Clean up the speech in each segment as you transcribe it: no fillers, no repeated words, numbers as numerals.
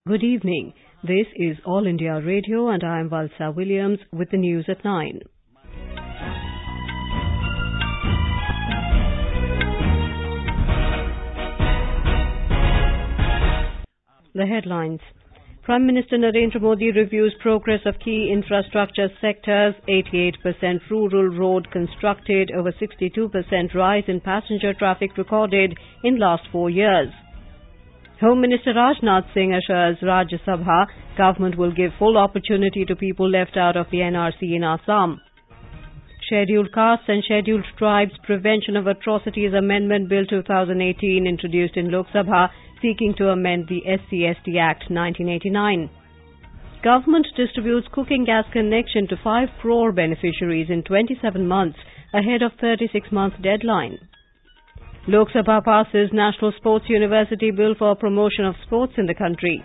Good evening. This is All India Radio and I am Valsa Williams with the news at 9. The headlines. Prime Minister Narendra Modi reviews progress of key infrastructure sectors, 88% rural road constructed, over 62% rise in passenger traffic recorded in last 4 years. Home Minister Rajnath Singh assures Rajya Sabha government will give full opportunity to people left out of the NRC in Assam. Scheduled Castes and Scheduled Tribes Prevention of Atrocities Amendment Bill 2018 introduced in Lok Sabha, seeking to amend the SC/ST Act 1989. Government distributes cooking gas connection to 5 crore beneficiaries in 27 months, ahead of 36-month deadline. Lok Sabha passes National Sports University Bill for promotion of sports in the country.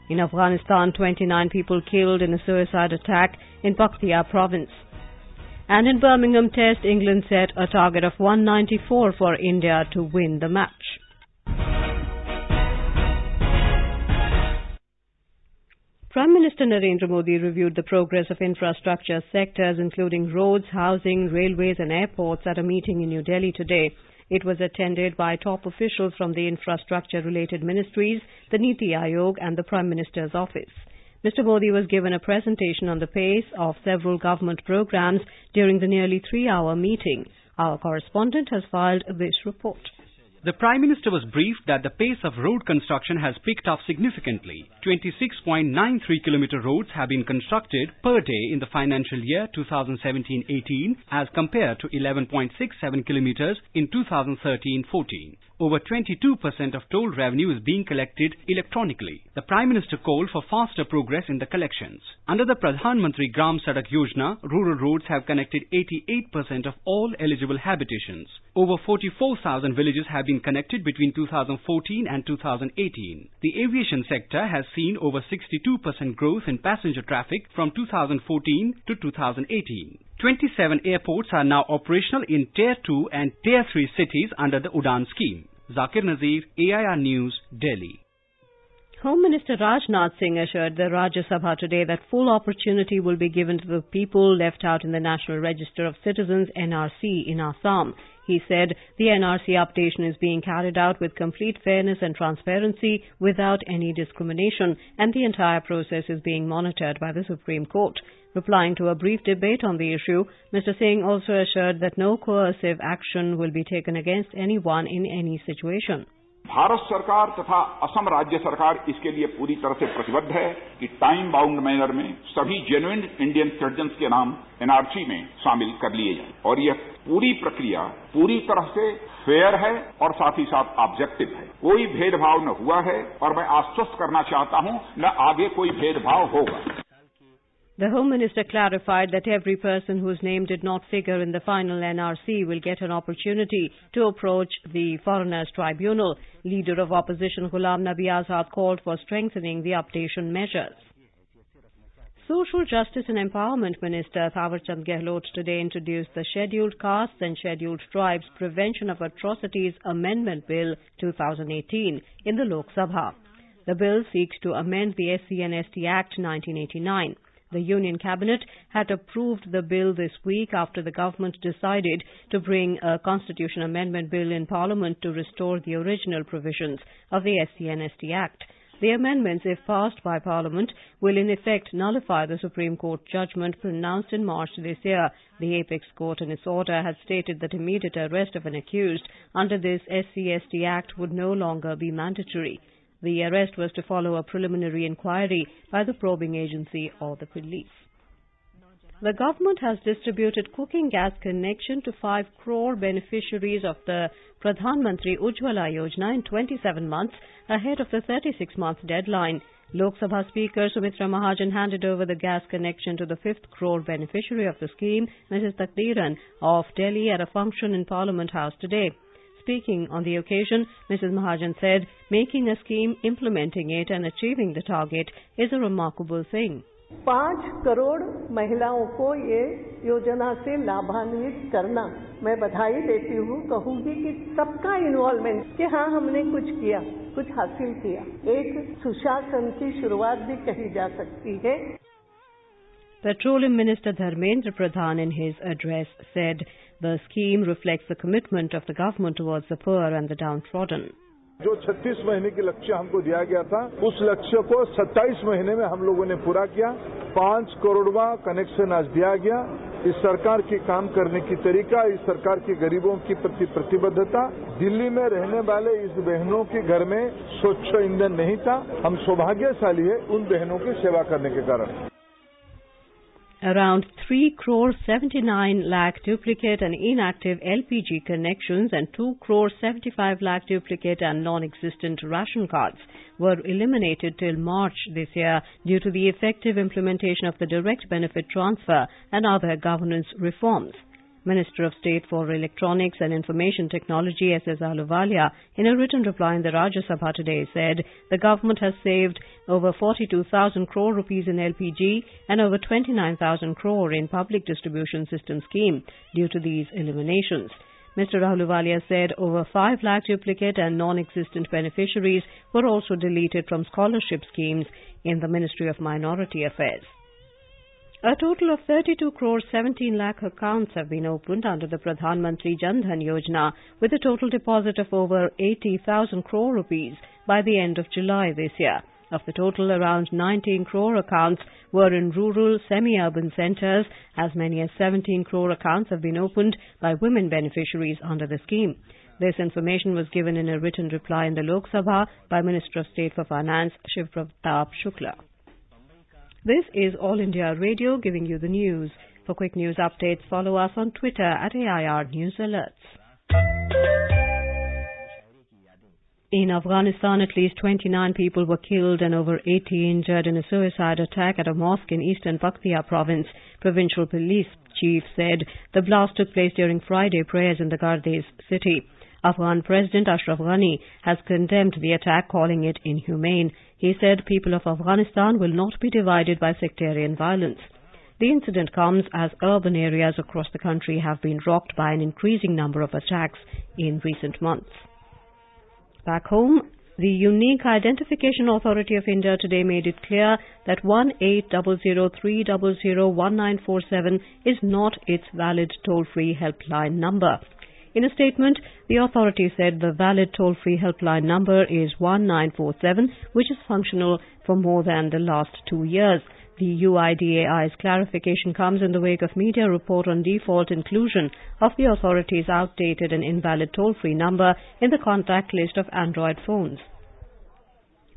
In Afghanistan, 29 people killed in a suicide attack in Paktia province. And in Birmingham Test, England set a target of 194 for India to win the match. Prime Minister Narendra Modi reviewed the progress of infrastructure sectors including roads, housing, railways and airports at a meeting in New Delhi today. It was attended by top officials from the infrastructure-related ministries, the Niti Aayog and the Prime Minister's office. Mr. Modi was given a presentation on the pace of several government programs during the nearly 3-hour meeting. Our correspondent has filed this report. The Prime Minister was briefed that the pace of road construction has picked up significantly. 26.93 kilometer roads have been constructed per day in the financial year 2017-18 as compared to 11.67 kilometers in 2013-14. Over 22% of toll revenue is being collected electronically. The Prime Minister called for faster progress in the collections. Under the Pradhan Mantri Gram Sadak Yojana, rural roads have connected 88% of all eligible habitations. Over 44,000 villages have been connected between 2014 and 2018. The aviation sector has seen over 62% growth in passenger traffic from 2014 to 2018. 27 airports are now operational in Tier 2 and Tier 3 cities under the Udan scheme. Zakir Nazir, AIR News, Delhi. Home Minister Rajnath Singh assured the Rajya Sabha today that full opportunity will be given to the people left out in the National Register of Citizens NRC in Assam. He said the NRC updation is being carried out with complete fairness and transparency without any discrimination, and the entire process is being monitored by the Supreme Court. Replying to a brief debate on the issue, Mr. Singh also assured that no coercive action will be taken against anyone in any situation. Bharat सरकार तथा असम राज्य सरकार इसके लिए पूरी तरह से प्रतिबद्ध है कि टाइम बाउंड मैनर में सभी जेन्युइन इंडियन सिटीजन्स के नाम एनआरसी में शामिल कर लिए जाएं और यह पूरी प्रक्रिया पूरी तरह से फेयर है और साथ ही साथ ऑब्जेक्टिव है। कोई भेदभाव न हुआ है और मैं आश्वस्त करना चाहता हूं न आगे कोई भेदभाव होगा। The Home Minister clarified that every person whose name did not figure in the final NRC will get an opportunity to approach the Foreigners Tribunal. Leader of Opposition Ghulam Nabi Azad called for strengthening the updation measures. Social Justice and Empowerment Minister Thawarchand Gehlot today introduced the Scheduled Castes and Scheduled Tribes Prevention of Atrocities Amendment Bill 2018 in the Lok Sabha. The bill seeks to amend the SC and ST Act 1989. The Union Cabinet had approved the bill this week after the government decided to bring a constitution amendment bill in Parliament to restore the original provisions of the SC and ST Act. The amendments, if passed by Parliament, will in effect nullify the Supreme Court judgment pronounced in March this year. The Apex Court in its order had stated that immediate arrest of an accused under this SC/ST Act would no longer be mandatory. The arrest was to follow a preliminary inquiry by the probing agency or the police. The government has distributed cooking gas connection to 5 crore beneficiaries of the Pradhan Mantri Ujjwala Yojana in 27 months ahead of the 36-month deadline. Lok Sabha Speaker Sumitra Mahajan handed over the gas connection to the 5th crore beneficiary of the scheme, Mrs. Takdiran, of Delhi at a function in Parliament House today. Speaking on the occasion, Mrs. Mahajan said, making a scheme, implementing it and achieving the target is a remarkable thing. 5 crore महिलाओं को ये योजना से लाभान्वित करना मैं बधाई देती हूँ। कहूँगी कि सबका इन्वॉल्वमेंट कि हाँ हमने कुछ किया। कुछ हासिल किया। एक सुशासन की शुरुआत भी कही जा सकती है। Petroleum Minister Dharmendra Pradhan in his address said the scheme reflects the commitment of the government towards the poor and the downtrodden. जो 36 महीने के लक्ष्य हमको दिया गया था, उस लक्ष्य को 27 महीने में हम लोगों ने पूरा किया। 5 करोड़वां कनेक्शन आज दिया गया। इस सरकार की काम करने की तरीका, इस सरकार की गरीबों की प्रति प्रतिबद्धता, दिल्ली में रहने वाले इस बहनों के घर में स्वच्छ ईंधन नहीं था। हम सौभाग्यशाली है उन बहनों की सेवा करने के कारण। Around 3 crore 79 lakh duplicate and inactive LPG connections and 2 crore 75 lakh duplicate and non-existent ration cards were eliminated till March this year due to the effective implementation of the direct benefit transfer and other governance reforms. Minister of State for Electronics and Information Technology S.S. Ahluwalia, in a written reply in the Rajya Sabha today, said the government has saved over 42,000 crore rupees in LPG and over 29,000 crore in public distribution system scheme due to these eliminations. Mr. Ahluwalia said over 5 lakh duplicate and non-existent beneficiaries were also deleted from scholarship schemes in the Ministry of Minority Affairs. A total of 32 crore 17 lakh accounts have been opened under the Pradhan Mantri Jan Dhan Yojana with a total deposit of over 80,000 crore rupees by the end of July this year. Of the total, around 19 crore accounts were in rural, semi-urban centres. As many as 17 crore accounts have been opened by women beneficiaries under the scheme. This information was given in a written reply in the Lok Sabha by Minister of State for Finance Shiv Pratap Shukla. This is All India Radio giving you the news. For quick news updates, follow us on Twitter at AIR News Alerts. In Afghanistan, at least 29 people were killed and over 80 injured in a suicide attack at a mosque in eastern Paktia province. Provincial police chief said the blast took place during Friday prayers in the Gardes city. Afghan President Ashraf Ghani has condemned the attack, calling it inhumane. He said people of Afghanistan will not be divided by sectarian violence. The incident comes as urban areas across the country have been rocked by an increasing number of attacks in recent months. Back home, the Unique Identification Authority of India today made it clear that 1800-300-1947 is not its valid toll-free helpline number. In a statement, the authority said the valid toll-free helpline number is 1947, which is functional for more than the last 2 years. The UIDAI's clarification comes in the wake of media report on default inclusion of the authority's outdated and invalid toll-free number in the contact list of Android phones.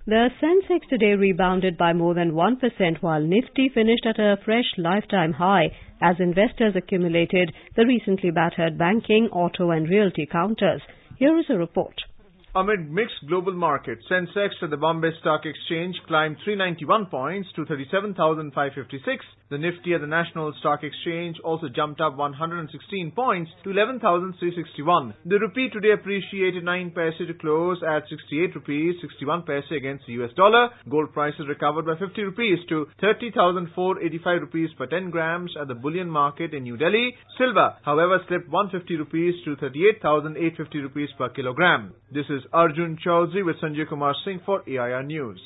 The Sensex today rebounded by more than 1%, while Nifty finished at a fresh lifetime high as investors accumulated the recently battered banking, auto and realty counters. Here is a report. Amid mixed global markets, Sensex at the Bombay Stock Exchange climbed 391 points to 37,556. The Nifty at the National Stock Exchange also jumped up 116 points to 11,361. The rupee today appreciated 9 paise to close at 68 rupees 61 paise against the US dollar. Gold prices recovered by 50 rupees to 30,485 rupees per 10 grams at the bullion market in New Delhi. Silver, however, slipped 150 rupees to 38,850 rupees per kilogram. This is Arjun Chaudhary with Sanjay Kumar Singh for AIR News.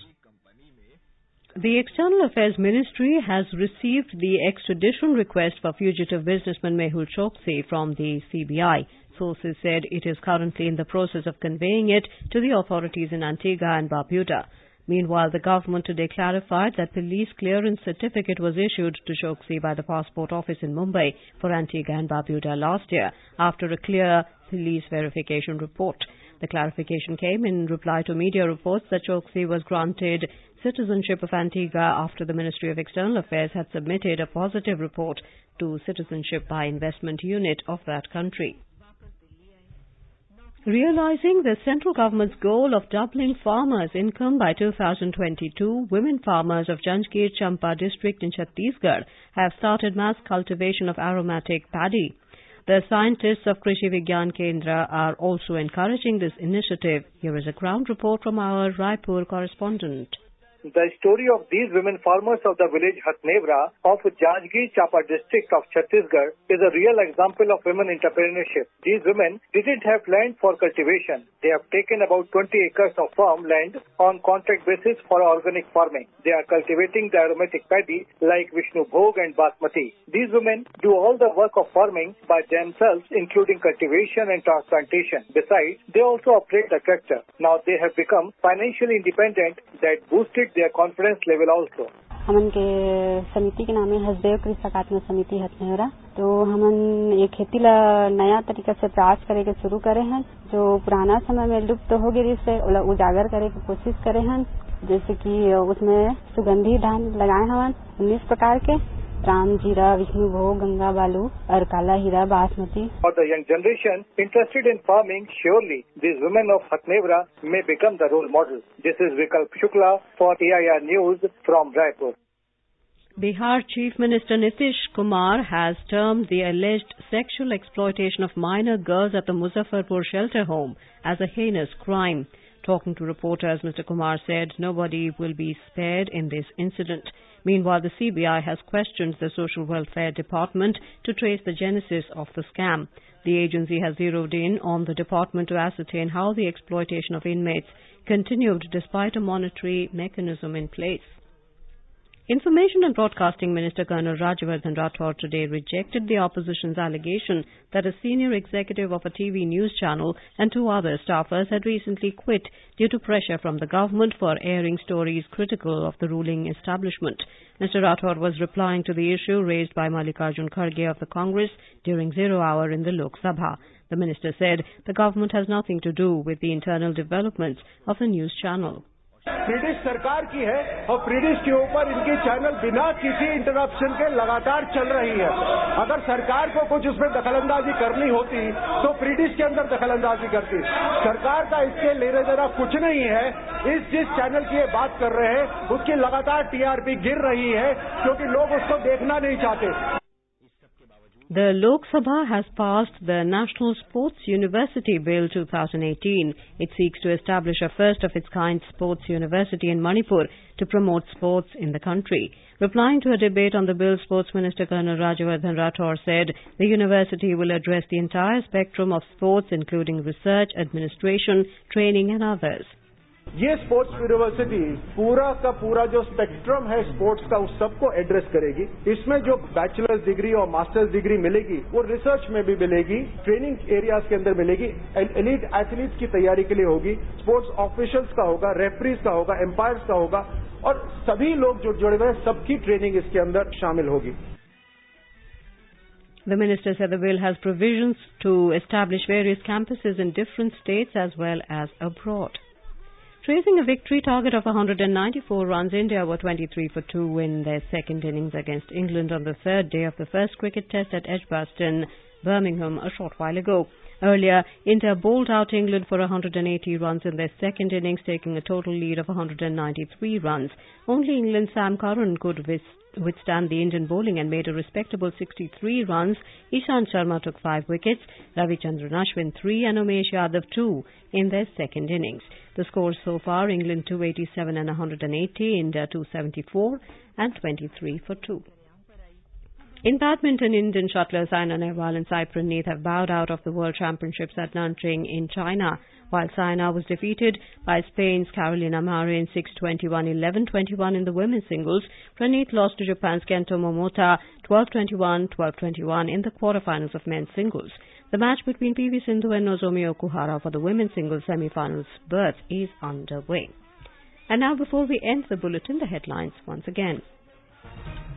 The External Affairs Ministry has received the extradition request for fugitive businessman Mehul Choksey from the CBI. Sources said it is currently in the process of conveying it to the authorities in Antigua and Barbuda. Meanwhile, the government today clarified that police clearance certificate was issued to Choksey by the Passport Office in Mumbai for Antigua and Barbuda last year after a clear police verification report. The clarification came in reply to media reports that Choksey was granted citizenship of Antigua after the Ministry of External Affairs had submitted a positive report to Citizenship by Investment Unit of that country. Realizing the central government's goal of doubling farmers' income by 2022, women farmers of Janjgir Champa district in Chhattisgarh have started mass cultivation of aromatic paddy. The scientists of Krishi Vigyan Kendra are also encouraging this initiative. Here is a ground report from our Raipur correspondent. The story of these women farmers of the village Hatnevra of Jajgir Chapa district of Chhattisgarh is a real example of women entrepreneurship. These women didn't have land for cultivation. They have taken about 20 acres of farm land on contract basis for organic farming. They are cultivating the aromatic paddy like Vishnu Bhog and Basmati. These women do all the work of farming by themselves, including cultivation and transplantation. Besides, they also operate the tractor. Now they have become financially independent. That boosted their confidence level also. हमन के समिति के नाम है हसदेव कृषि एकात्म समिति हथनेवरा। तो हमन ये खेती ला नया तरीका से प्रयास करे के शुरू करे हैं, जो पुराना समय में लुप्त हो गई से उजागर करे की कोशिश करे हैं। जैसे कि उसमें सुगंधी धान लगाए हवन 19 प्रकार के, राम जीरा, विष्णु भोग, गंगा बालू और काला हीरा, basmati. For the young generation interested in farming, surely these women of Hatnevra may become the role model. This is Vikalp Shukla for AIR News from Raipur. Bihar Chief Minister Nitish Kumar has termed the alleged sexual exploitation of minor girls at the Muzaffarpur shelter home as a heinous crime. Talking to reporters, Mr. Kumar said nobody will be spared in this incident. Meanwhile, the CBI has questioned the Social Welfare Department to trace the genesis of the scam. The agency has zeroed in on the department to ascertain how the exploitation of inmates continued despite a monetary mechanism in place. Information and Broadcasting Minister Colonel Rajyavardhan Rathore today rejected the opposition's allegation that a senior executive of a TV news channel and 2 other staffers had recently quit due to pressure from the government for airing stories critical of the ruling establishment. Mr. Rathore was replying to the issue raised by Mallikarjun Kharge of the Congress during 0 hour in the Lok Sabha. The minister said the government has nothing to do with the internal developments of the news channel. British सरकार की है और British के ऊपर इनकी channel बिना किसी interruption के लगातार चल रही है। अगर सरकार को कुछ उसमें दखलंदाजी करनी होती तो ब्रिटिश के अंदर दखलंदाजी करती। सरकार का इसके लेने देना कुछ नहीं है। जिस चैनल की ये बात कर रहे हैं उसकी लगातार टीआरपी गिर रही है क्योंकि लोग उसको देखना नहीं चाहते। The Lok Sabha has passed the National Sports University Bill 2018. It seeks to establish a first-of-its-kind sports university in Manipur to promote sports in the country. Replying to a debate on the bill, Sports Minister Colonel Rajyavardhan Rathore said the university will address the entire spectrum of sports, including research, administration, training and others. ये sports university पूरा का पूरा जो spectrum है sports का उस सबको address करेगी। इसमें जो बैचलर्स डिग्री और मास्टर्स डिग्री मिलेगी वो रिसर्च में भी मिलेगी, ट्रेनिंग एरियाज के अंदर मिलेगी, एलीट एथलीट्स की तैयारी के लिए होगी, स्पोर्ट्स ऑफिशियल्स का होगा, रेफरीज का होगा, एम्पायर्स का होगा और सभी लोग जो जुड़े हुए हैं सबकी ट्रेनिंग इसके अंदर शामिल होगी। The minister said the bill has provisions to establish various campuses in different states as well as abroad. Tracing a victory target of 194 runs, India were 23 for 2 in their second innings against England on the third day of the first cricket test at Edgbaston, Birmingham, a short while ago. Earlier, India bowled out England for 180 runs in their second innings, taking a total lead of 193 runs. Only England's Sam Curran could withstand the Indian bowling and made a respectable 63 runs. Ishant Sharma took 5 wickets, Ravichandran Ashwin 3 and Umesh Yadav 2 in their second innings. The scores so far: England 287 and 180, India 274 and 23 for 2. In badminton, Indian shuttlers Saina Nehwal and Sai Praneeth have bowed out of the World Championships at Nanjing in China. While Saina was defeated by Spain's Carolina Marin 6-21, 11-21 in the women's singles, Praneeth lost to Japan's Kento Momota 12-21, 12-21 in the quarterfinals of men's singles. The match between PV Sindhu and Nozomi Okuhara for the women's singles semi-finals berth is underway. And now, before we end the bulletin, the headlines once again.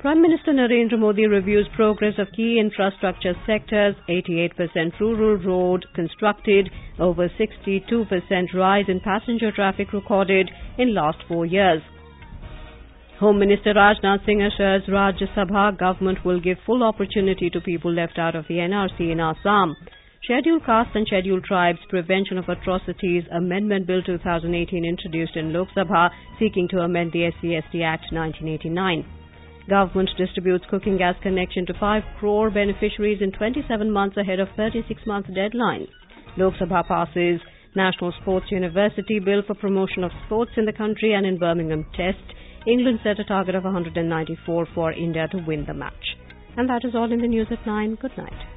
Prime Minister Narendra Modi reviews progress of key infrastructure sectors. 88% rural road constructed, over 62% rise in passenger traffic recorded in last 4 years. Home Minister Rajnath Singh assures Rajya Sabha government will give full opportunity to people left out of the NRC in Assam. Scheduled Castes and Scheduled Tribes Prevention of Atrocities Amendment Bill 2018 introduced in Lok Sabha, seeking to amend the SC/ST Act 1989. Government distributes cooking gas connection to 5 crore beneficiaries in 27 months ahead of 36 month deadline. Lok Sabha passes National Sports University Bill for promotion of sports in the country, and in Birmingham Test, England set a target of 194 for India to win the match. And that is all in the news at 9. Good night.